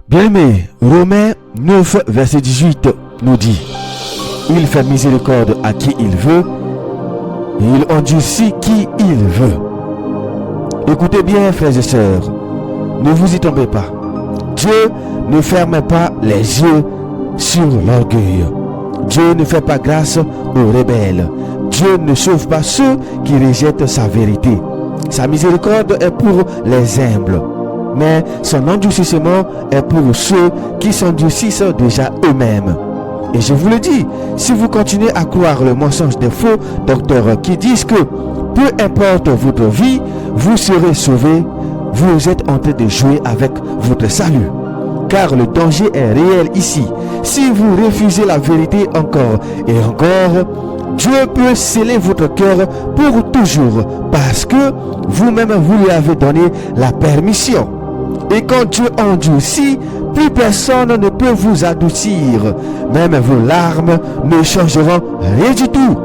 Bien-aimés, Romains 9, verset 18 nous dit: il fait miséricorde à qui il veut, et il endurcit qui il veut. Écoutez bien, frères et sœurs, ne vous y trompez pas. Dieu ne ferme pas les yeux sur l'orgueil. Dieu ne fait pas grâce aux rebelles. Dieu ne sauve pas ceux qui rejettent sa vérité. Sa miséricorde est pour les humbles, mais son endurcissement est pour ceux qui s'endurcissent déjà eux-mêmes. Et je vous le dis, si vous continuez à croire le mensonge des faux docteurs qui disent que peu importe votre vie, vous serez sauvés, vous êtes en train de jouer avec votre salut. Car le danger est réel ici. Si vous refusez la vérité encore et encore, Dieu peut sceller votre cœur pour toujours parce que vous-même vous lui avez donné la permission. Et quand Dieu endurcit, plus personne ne peut vous adoucir. Même vos larmes ne changeront rien du tout.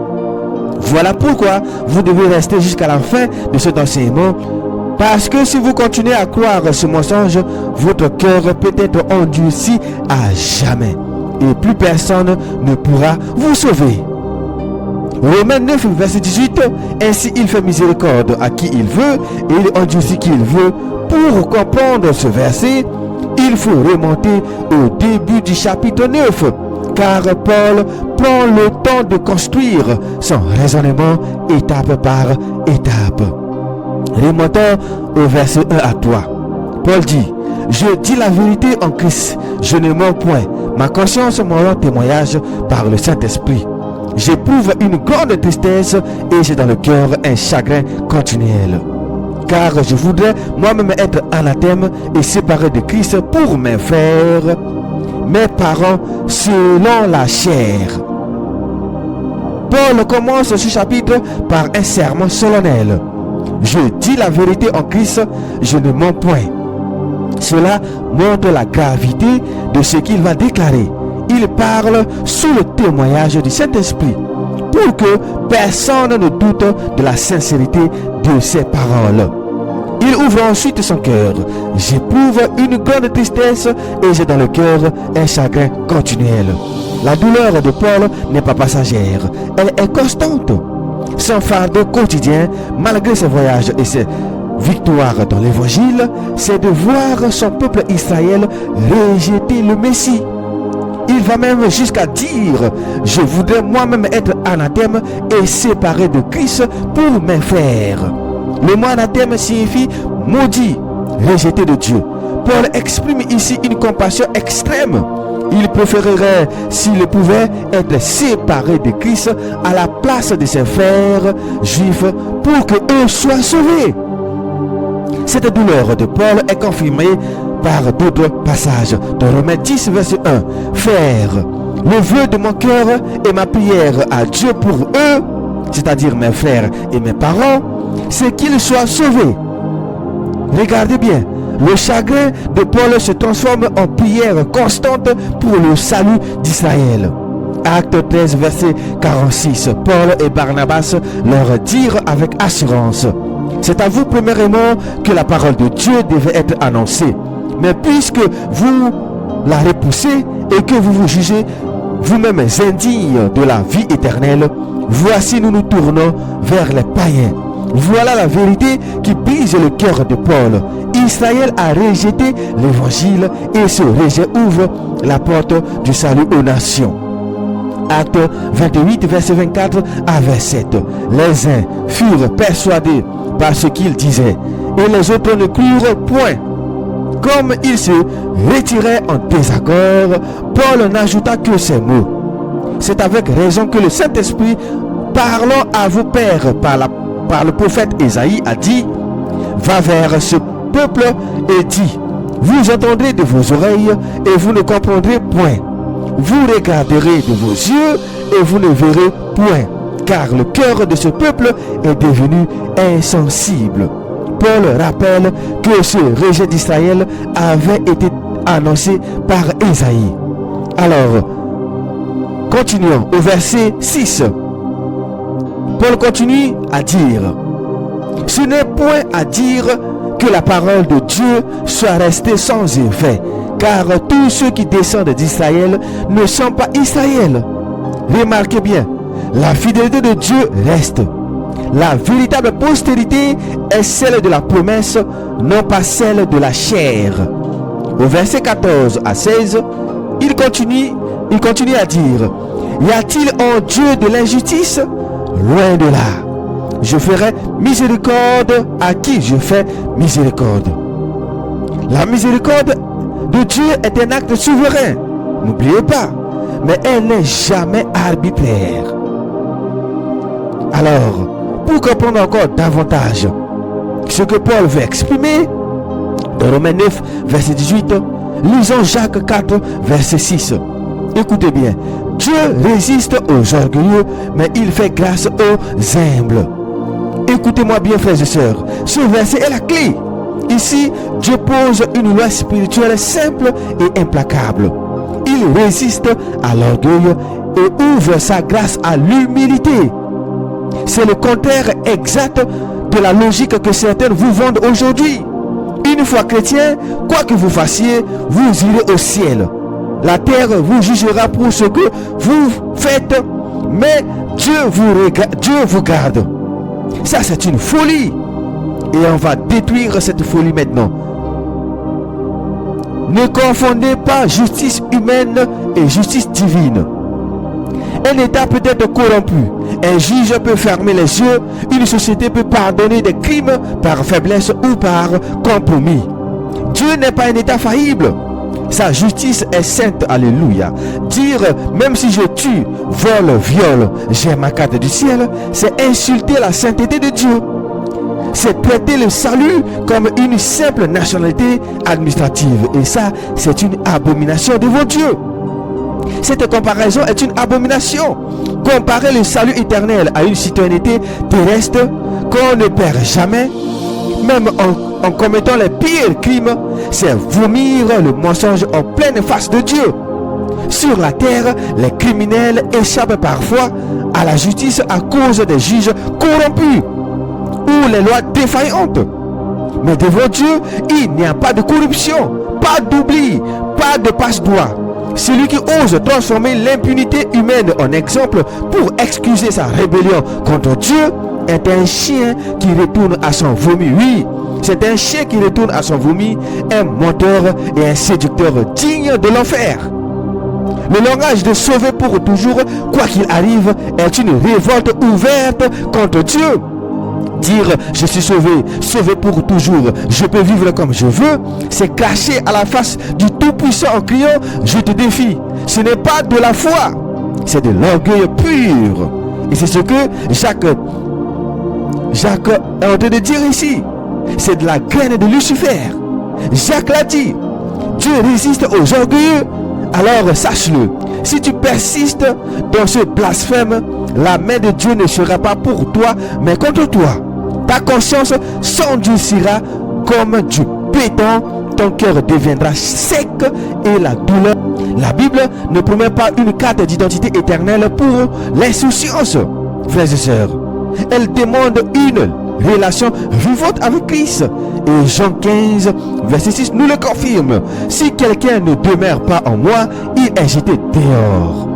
Voilà pourquoi vous devez rester jusqu'à la fin de cet enseignement. Parce que si vous continuez à croire ce mensonge, votre cœur peut être endurci à jamais. Et plus personne ne pourra vous sauver. Romains 9, verset 18. Ainsi il fait miséricorde à qui il veut et il endurcit qui il veut. Pour comprendre ce verset, il faut remonter au début du chapitre 9. Car Paul prend le temps de construire son raisonnement étape par étape. Remontons au verset 1 à 3. Paul dit: je dis la vérité en Christ, je ne mens point. Ma conscience m'en rend témoignage par le Saint-Esprit. J'éprouve une grande tristesse et j'ai dans le cœur un chagrin continuel. Car je voudrais moi-même être anathème et séparé de Christ pour mes frères, mes parents selon la chair. Paul commence ce chapitre par un sermon solennel. Je dis la vérité en Christ, je ne mens point. Cela montre la gravité de ce qu'il va déclarer. Il parle sous le témoignage du Saint-Esprit pour que personne ne doute de la sincérité de ses paroles. Il ouvre ensuite son cœur. J'éprouve une grande tristesse et j'ai dans le cœur un chagrin continuel. La douleur de Paul n'est pas passagère, elle est constante. Son fardeau quotidien, malgré ses voyages et ses victoires dans l'évangile, c'est de voir son peuple Israël rejeter le Messie. Il va même jusqu'à dire: je voudrais moi-même être anathème et séparé de Christ pour mes frères. Le mot anathème signifie maudit, rejeté de Dieu. Paul exprime ici une compassion extrême. Il préférerait, s'il pouvait, être séparé de Christ à la place de ses frères juifs pour qu'eux soient sauvés. Cette douleur de Paul est confirmée par d'autres passages dans Romains 10, verset 1. Frères, le vœu de mon cœur et ma prière à Dieu pour eux, c'est-à-dire mes frères et mes parents, c'est qu'ils soient sauvés. Regardez bien, le chagrin de Paul se transforme en prière constante pour le salut d'Israël. Acte 13, verset 46. Paul et Barnabas leur dirent avec assurance: c'est à vous premièrement que la parole de Dieu devait être annoncée. Mais puisque vous la repoussez et que vous vous jugez vous-même indignes de la vie éternelle, voici nous nous tournons vers les païens. Voilà la vérité qui brise le cœur de Paul. Israël a rejeté l'évangile et ce rejet ouvre la porte du salut aux nations. Acte 28, verset 24 à 27. Les uns furent persuadés par ce qu'ils disaient et les autres ne crurent point. Comme ils se retiraient en désaccord, Paul n'ajouta que ces mots: c'est avec raison que le Saint-Esprit, parlant à vos pères par le prophète Ésaïe, a dit: va vers ce peuple et dit, vous entendrez de vos oreilles et vous ne comprendrez point. Vous regarderez de vos yeux et vous ne verrez point, car le cœur de ce peuple est devenu insensible. Paul rappelle que ce rejet d'Israël avait été annoncé par Ésaïe. Alors, continuons au verset 6. Paul continue à dire: ce n'est point à dire que la parole de Dieu soit restée sans effet, car tous ceux qui descendent d'Israël ne sont pas Israël. Remarquez bien, la fidélité de Dieu reste. La véritable postérité est celle de la promesse, non pas celle de la chair. Au verset 14 à 16, il continue à dire: y a-t-il en Dieu de l'injustice? Loin de là. Je ferai miséricorde à qui je fais miséricorde. La miséricorde de Dieu est un acte souverain, n'oubliez pas, mais elle n'est jamais arbitraire. Alors, pour comprendre encore davantage ce que Paul veut exprimer, dans Romains 9, verset 18, lisons Jacques 4, verset 6. Écoutez bien, Dieu résiste aux orgueilleux, mais il fait grâce aux humbles. Écoutez-moi bien, frères et sœurs, ce verset est la clé. Ici, Dieu pose une loi spirituelle simple et implacable. Il résiste à l'orgueil et ouvre sa grâce à l'humilité. C'est le contraire exact de la logique que certains vous vendent aujourd'hui. Une fois chrétien, quoi que vous fassiez, vous irez au ciel. La terre vous jugera pour ce que vous faites, mais Dieu vous garde. Ça, c'est une folie. Et on va détruire cette folie maintenant. Ne confondez pas justice humaine et justice divine. Un État peut être corrompu. Un juge peut fermer les yeux. Une société peut pardonner des crimes par faiblesse ou par compromis. Dieu n'est pas un État faillible. Sa justice est sainte. Alléluia. Dire même si je tue, vole, viole, j'ai ma carte du ciel, c'est insulter la sainteté de Dieu. C'est traiter le salut comme une simple nationalité administrative. Et ça, c'est une abomination devant Dieu. Cette comparaison est une abomination. Comparer le salut éternel à une citoyenneté terrestre qu'on ne perd jamais, même en commettant les pires crimes, c'est vomir le mensonge en pleine face de Dieu. Sur la terre, les criminels échappent parfois à la justice à cause des juges corrompus ou les lois défaillantes. Mais devant Dieu, il n'y a pas de corruption, pas d'oubli, pas de passe-droit. Celui qui ose transformer l'impunité humaine en exemple pour excuser sa rébellion contre Dieu est un chien qui retourne à son vomi. Oui, c'est un chien qui retourne à son vomi, un menteur et un séducteur digne de l'enfer. Le langage de sauver pour toujours, quoi qu'il arrive, est une révolte ouverte contre Dieu. Dire je suis sauvé pour toujours, je peux vivre comme je veux, c'est cracher à la face du Tout-Puissant en criant je te défie. Ce n'est pas de la foi, c'est de l'orgueil pur. Et c'est ce que Jacques est en train de dire ici. C'est de la graine de Lucifer. Jacques l'a dit. Dieu résiste aux orgueilleux. Alors sache-le, si tu persistes dans ce blasphème, la main de Dieu ne sera pas pour toi, mais contre toi. Ta conscience s'endurcira comme du béton, ton cœur deviendra sec et la douleur. La Bible ne promet pas une carte d'identité éternelle pour l'insouciance, frères et sœurs. Elle demande une relation vivante avec Christ. Et Jean 15, verset 6 nous le confirme. Si quelqu'un ne demeure pas en moi, il est jeté dehors.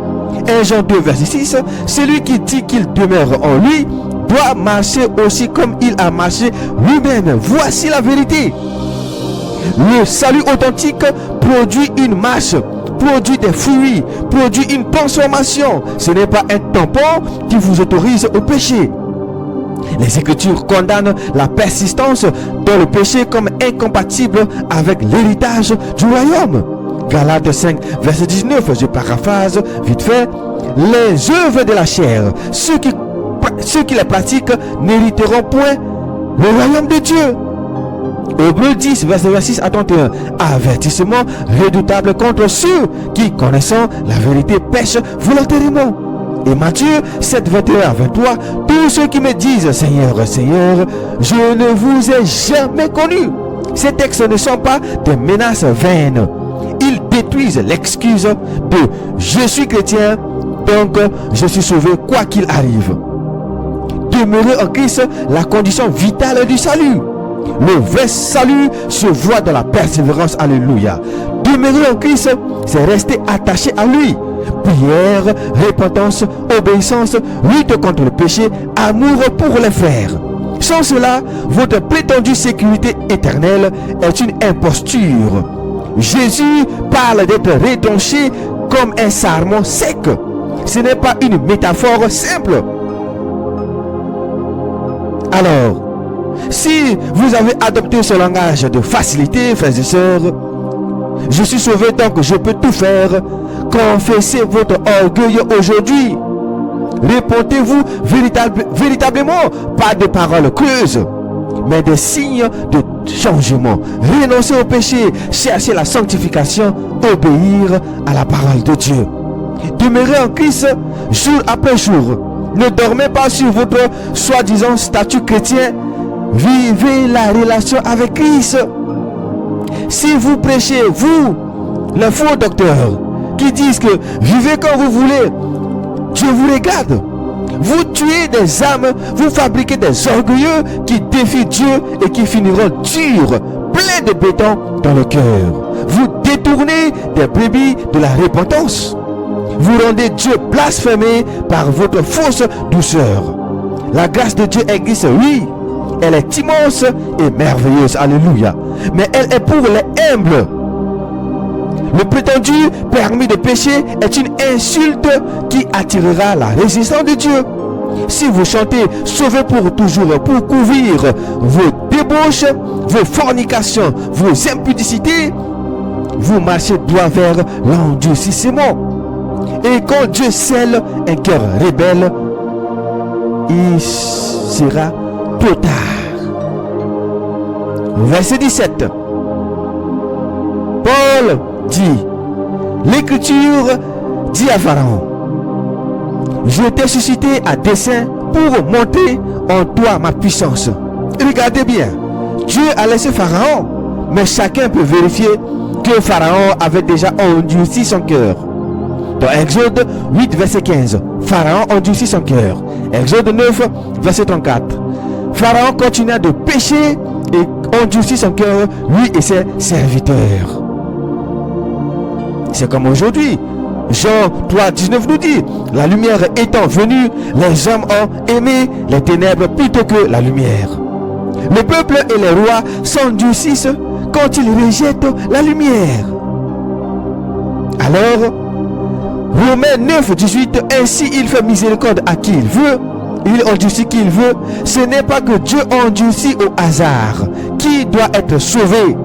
Et Jean 2, verset 6, celui qui dit qu'il demeure en lui doit marcher aussi comme il a marché lui-même. Voici la vérité. Le salut authentique produit une marche, produit des fruits, produit une transformation. Ce n'est pas un tampon qui vous autorise au péché. Les Écritures condamnent la persistance dans le péché comme incompatible avec l'héritage du royaume. Galates 5, verset 19, je paraphrase vite fait. Les œuvres de la chair, ceux qui les pratiquent n'hériteront point le royaume de Dieu. Hébreux 10, verset 26 à 31. Avertissement redoutable contre ceux qui, connaissant la vérité, pêchent volontairement. Et Matthieu 7, 21 à 23, tous ceux qui me disent Seigneur, Seigneur, je ne vous ai jamais connu. Ces textes ne sont pas des menaces vaines. Ils détruisent l'excuse de je suis chrétien, donc je suis sauvé quoi qu'il arrive. Demeurer en Christ, la condition vitale du salut. Le vrai salut se voit dans la persévérance. Alléluia. Demeurer en Christ, c'est rester attaché à lui. Prière, repentance, obéissance, lutte contre le péché, amour pour les frères. Sans cela, votre prétendue sécurité éternelle est une imposture. Jésus parle d'être retranché comme un sarment sec. Ce n'est pas une métaphore simple. Alors, si vous avez adopté ce langage de facilité, frères et sœurs, je suis sauvé donc je peux tout faire. Confessez votre orgueil aujourd'hui. Répondez-vous véritablement, pas de paroles creuses, mais des signes de changement. Renoncez au péché, cherchez la sanctification, obéir à la parole de Dieu. Demeurez en Christ jour après jour. Ne dormez pas sur votre soi-disant statut chrétien. Vivez la relation avec Christ. Si vous prêchez, vous, les faux docteurs, qui disent que vivez comme vous voulez, Dieu vous regarde. Vous tuez des âmes, vous fabriquez des orgueilleux qui défient Dieu et qui finiront durs, pleins de béton dans le cœur. Vous détournez des brebis de la repentance. Vous rendez Dieu blasphémé par votre fausse douceur. La grâce de Dieu existe, oui. Elle est immense et merveilleuse. Alléluia. Mais elle est pour les humbles. Le prétendu permis de pécher est une insulte qui attirera la résistance de Dieu. Si vous chantez sauvé pour toujours pour couvrir vos débauches, vos fornications, vos impudicités, vous marchez droit vers l'endurcissement. Et quand Dieu scelle un cœur rebelle, il sera trop tard. Verset 17. Paul dit, l'Écriture dit à Pharaon, je t'ai suscité à dessein pour monter en toi ma puissance. Regardez bien, Dieu a laissé Pharaon, mais chacun peut vérifier que Pharaon avait déjà endurci son cœur. Dans Exode 8, verset 15, Pharaon endurcit son cœur. Exode 9, verset 34. Pharaon continua de pécher et endurcit son cœur, lui et ses serviteurs. C'est comme aujourd'hui. Jean 3, 19 nous dit, la lumière étant venue, les hommes ont aimé les ténèbres plutôt que la lumière. Le peuple et les rois s'endurcissent quand ils rejettent la lumière. Alors, Romains 9, 18, ainsi il fait miséricorde à qui il veut, il endurcit qui il veut. Ce n'est pas que Dieu endurcit au hasard qui doit être sauvé.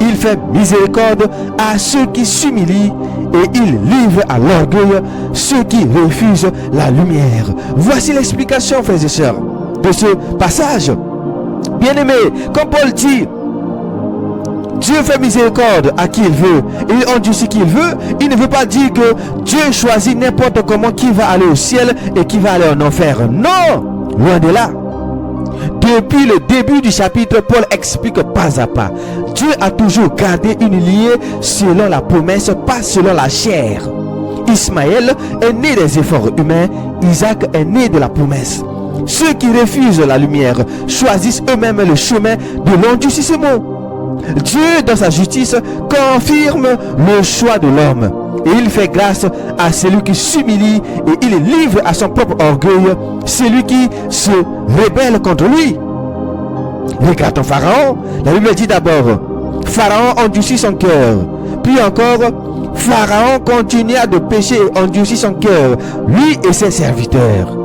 Il fait miséricorde à ceux qui s'humilient et il livre à l'orgueil ceux qui refusent la lumière. Voici l'explication, frères et sœurs, de ce passage. Bien-aimé, comme Paul dit, Dieu fait miséricorde à qui il veut et il endurcit qui il veut. Il ne veut pas dire que Dieu choisit n'importe comment qui va aller au ciel et qui va aller en enfer. Non, loin de là. Depuis le début du chapitre, Paul explique pas à pas. Dieu a toujours gardé une lignée selon la promesse, pas selon la chair. Ismaël est né des efforts humains, Isaac est né de la promesse. Ceux qui refusent la lumière choisissent eux-mêmes le chemin de l'endurcissement. Dieu, dans sa justice, confirme le choix de l'homme. Et il fait grâce à celui qui s'humilie et il livre à son propre orgueil celui qui se rebelle contre lui. Regardons Pharaon. La Bible dit d'abord, Pharaon endurcit son cœur. Puis encore, Pharaon continua de pécher et endurcit son cœur, lui et ses serviteurs.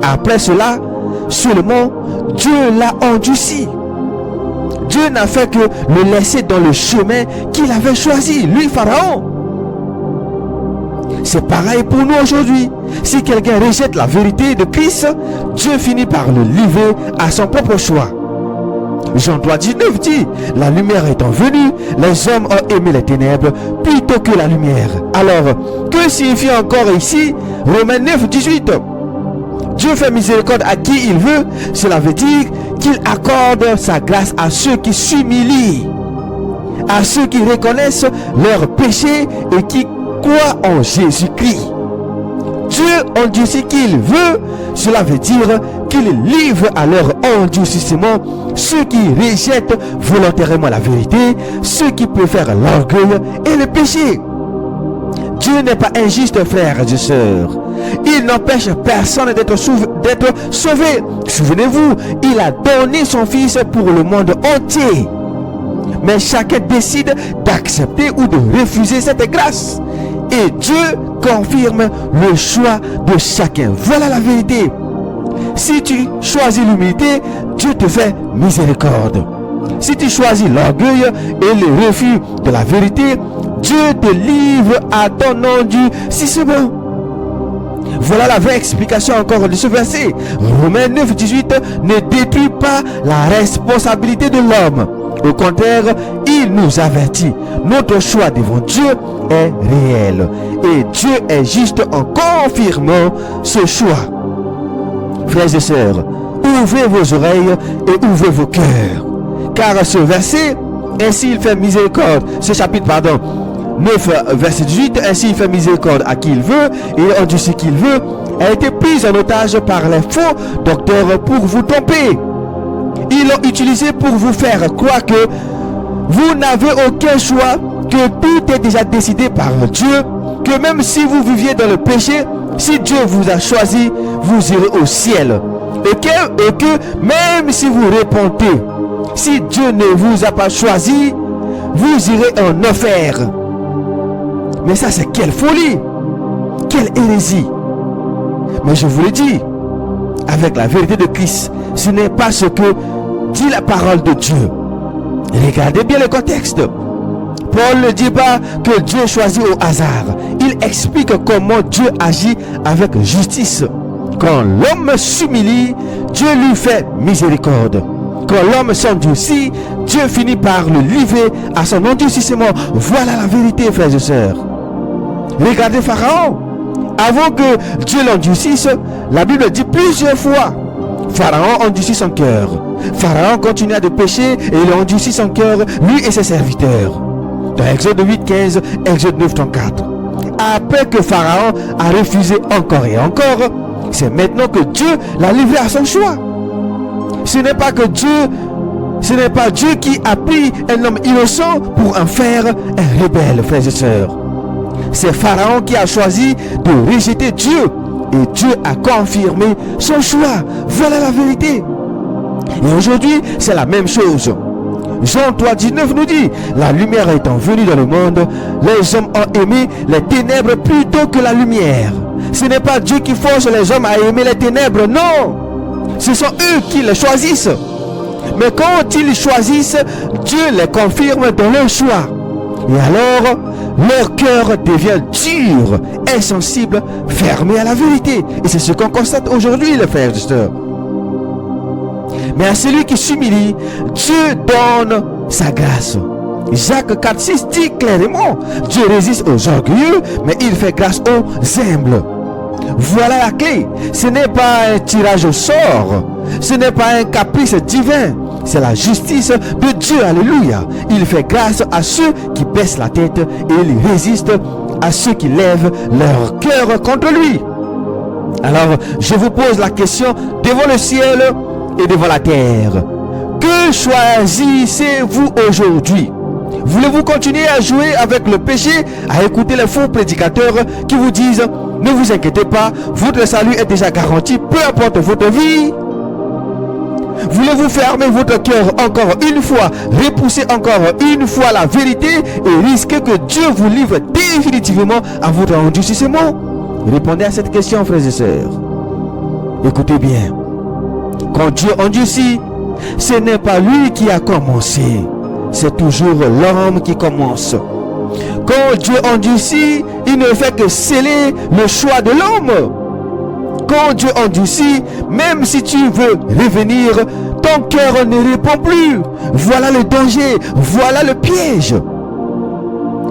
Après cela, seulement Dieu l'a endurci. Dieu n'a fait que le laisser dans le chemin qu'il avait choisi, lui Pharaon. C'est pareil pour nous aujourd'hui. Si quelqu'un rejette la vérité de Christ, Dieu finit par le livrer à son propre choix. Jean 3, 19 dit, la lumière étant venue, les hommes ont aimé les ténèbres plutôt que la lumière. Alors, que signifie encore ici Romains 9, 18? Dieu fait miséricorde à qui il veut. Cela veut dire qu'il accorde sa grâce à ceux qui s'humilient, à ceux qui reconnaissent leurs péchés et qui croient en Jésus-Christ. Dieu endurcit qui il veut. Cela veut dire qu'il livre à leur endurcissement ceux qui rejettent volontairement la vérité, ceux qui préfèrent l'orgueil et le péché. Dieu n'est pas injuste, frères et sœurs. Il n'empêche personne d'être sauvé. Souvenez-vous, il a donné son Fils pour le monde entier. Mais chacun décide d'accepter ou de refuser cette grâce. Et Dieu confirme le choix de chacun. Voilà la vérité. Si tu choisis l'humilité, Dieu te fait miséricorde. Si tu choisis l'orgueil et le refus de la vérité, Dieu te livre à ton endurcissement. Voilà la vraie explication encore de ce verset. Romains 9, 18 ne détruit pas la responsabilité de l'homme. Au contraire, il nous avertit. Notre choix devant Dieu est réel. Et Dieu est juste en confirmant ce choix. Frères et sœurs, ouvrez vos oreilles et ouvrez vos cœurs. Car ce verset, ainsi il fait miséricorde, ce chapitre, 9, verset 18, ainsi il fait miséricorde à qui il veut et en Dieu ce qu'il veut, a été prise en otage par les faux docteurs pour vous tromper. Ils l'ont utilisé pour vous faire croire que vous n'avez aucun choix, que tout est déjà décidé par Dieu, que même si vous viviez dans le péché, si Dieu vous a choisi, vous irez au ciel. Et que même si vous répondez, si Dieu ne vous a pas choisi, vous irez en enfer. Mais ça, c'est quelle folie, quelle hérésie. Mais je vous le dis, avec la vérité de Christ, ce n'est pas ce que dit la parole de Dieu. Regardez bien le contexte. Paul ne dit pas que Dieu choisit au hasard. Il explique comment Dieu agit avec justice. Quand l'homme s'humilie, Dieu lui fait miséricorde. Quand l'homme s'endurcit, Dieu finit par le livrer à son endurcissement. Voilà la vérité, frères et sœurs. Regardez Pharaon. Avant que Dieu l'endurcisse, la Bible dit plusieurs fois, Pharaon endurcit son cœur. Pharaon continua de pécher et il endurcit son cœur, lui et ses serviteurs. Dans Exode 8, 15, Exode 9, 34. Après que Pharaon a refusé encore et encore, c'est maintenant que Dieu l'a livré à son choix. Ce n'est pas Dieu qui a pris un homme innocent pour en faire un rebelle, frères et sœurs. C'est Pharaon qui a choisi de rejeter Dieu et Dieu a confirmé son choix. Voilà la vérité. Et aujourd'hui, c'est la même chose. Jean 3, 19 nous dit, la lumière étant venue dans le monde, les hommes ont aimé les ténèbres plutôt que la lumière. Ce n'est pas Dieu qui force les hommes à aimer les ténèbres, non. Ce sont eux qui les choisissent. Mais quand ils choisissent, Dieu les confirme dans leur choix. Et alors, leur cœur devient dur, insensible, fermé à la vérité. Et c'est ce qu'on constate aujourd'hui, les frères et sœurs. Mais à celui qui s'humilie, Dieu donne sa grâce. Jacques 4, 6 dit clairement, Dieu résiste aux orgueilleux, mais il fait grâce aux humbles. Voilà la clé. Ce n'est pas un tirage au sort. Ce n'est pas un caprice divin. C'est la justice de Dieu. Alléluia. Il fait grâce à ceux qui baissent la tête et il résiste à ceux qui lèvent leur cœur contre lui. Alors, je vous pose la question devant le ciel et devant la terre. Que choisissez-vous aujourd'hui? Voulez-vous continuer à jouer avec le péché, à écouter les faux prédicateurs qui vous disent ne vous inquiétez pas, votre salut est déjà garanti, peu importe votre vie? Voulez-vous fermer votre cœur encore une fois, repousser encore une fois la vérité et risquer que Dieu vous livre définitivement à votre endurcissement? Répondez à cette question, frères et sœurs. Écoutez bien. Quand Dieu endurcit, ce n'est pas lui qui a commencé. C'est toujours l'homme qui commence. Quand Dieu endurcit, il ne fait que sceller le choix de l'homme. Quand Dieu endurcit, même si tu veux revenir, ton cœur ne répond plus. Voilà le danger, voilà le piège.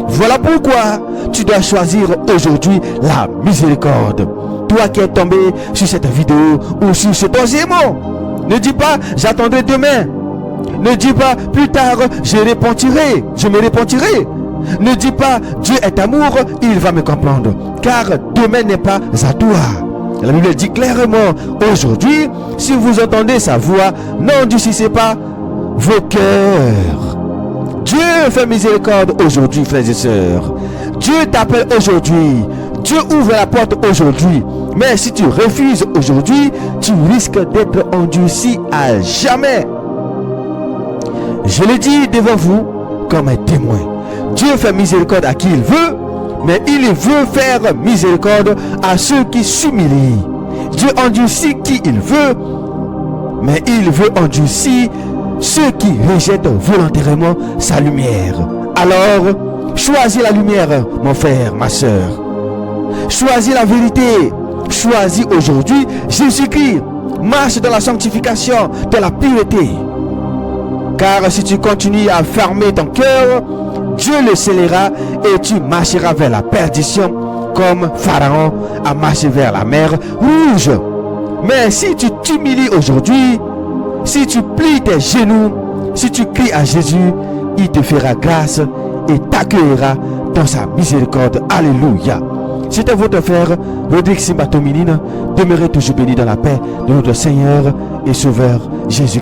Voilà pourquoi tu dois choisir aujourd'hui la miséricorde. Toi qui es tombé sur cette vidéo ou sur cet enseignement, ne dis pas j'attendrai demain. Ne dis pas plus tard je me repentirai. Ne dis pas Dieu est amour, il va me comprendre. Car demain n'est pas à toi. La Bible dit clairement, aujourd'hui, si vous entendez sa voix, n'endurcissez pas vos cœurs. Dieu fait miséricorde aujourd'hui, frères et sœurs. Dieu t'appelle aujourd'hui. Dieu ouvre la porte aujourd'hui. Mais si tu refuses aujourd'hui, tu risques d'être endurci à jamais. Je le dis devant vous comme un témoin. Dieu fait miséricorde à qui il veut, mais il veut faire miséricorde à ceux qui s'humilient. Dieu endurcit qui il veut, mais il veut endurcir ceux qui rejettent volontairement sa lumière. Alors, choisis la lumière, mon frère, ma soeur. Choisis la vérité. Choisis aujourd'hui Jésus-Christ. Marche dans la sanctification, dans la pureté. Car si tu continues à fermer ton cœur, Dieu le scellera et tu marcheras vers la perdition comme Pharaon a marché vers la mer Rouge. Mais si tu t'humilies aujourd'hui, si tu plies tes genoux, si tu cries à Jésus, il te fera grâce et t'accueillera dans sa miséricorde. Alléluia. C'était votre frère Rodrigue Simba Tominine. Demeurez toujours béni dans la paix de notre Seigneur et Sauveur Jésus.